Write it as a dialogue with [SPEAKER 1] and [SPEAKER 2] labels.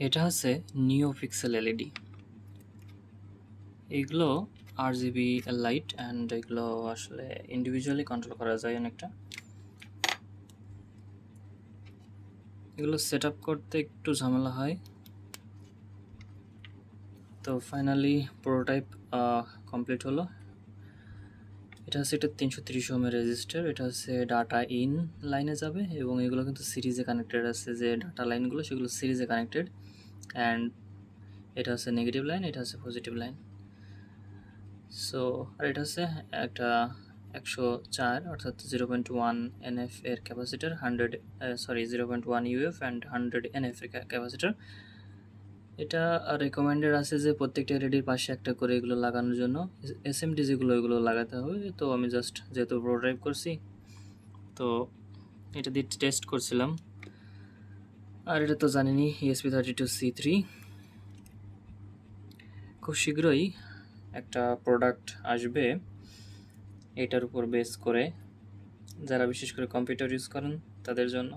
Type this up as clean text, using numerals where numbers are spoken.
[SPEAKER 1] এটা হচ্ছে নিও পিক্সেল এলইডি। এগুলো RGB লাইট অ্যান্ড এগুলো আসলে ইন্ডিভিজুয়ালি কন্ট্রোল করা যায় অনেকটা। এগুলো সেট আপ করতে একটু ঝামেলা হয়। তো ফাইনালি প্রোটোটাইপ কমপ্লিট হলো। এটা হচ্ছে একটা 330 ওহমের রেজিস্টার। এটা হচ্ছে ডাটা ইন লাইনে যাবে এবং এগুলো কিন্তু সিরিজে কানেক্টেড আছে, যে ডাটা লাইনগুলো সেগুলো সিরিজে কানেক্টেড। অ্যান্ড এটা হচ্ছে নেগেটিভ লাইন, এটা হচ্ছে পজিটিভ লাইন। সো আর এটা হচ্ছে একটা 104 অর্থাৎ 0.1 NF এর ক্যাপাসিটার, 0.1 UF অ্যান্ড 100 NF এর ক্যাপাসিটার। এটা রেকমেন্ডেড আছে যে প্রত্যেকটা এলইডির পাশে একটা করে এগুলো লাগানোর জন্য, SMD যেগুলো এগুলো লাগাতে হবে। তো আমি জাস্ট যেহেতু প্রোটোটাইপ করছি তো এটা দিয়ে টেস্ট করছিলাম। আর এটা তো জানিনি ESP32C3। খুব শীঘ্রই একটা প্রোডাক্ট আসবে এটার উপর বেস করে, যারা বিশেষ করে কম্পিউটার ইউজ করেন তাদের জন্য।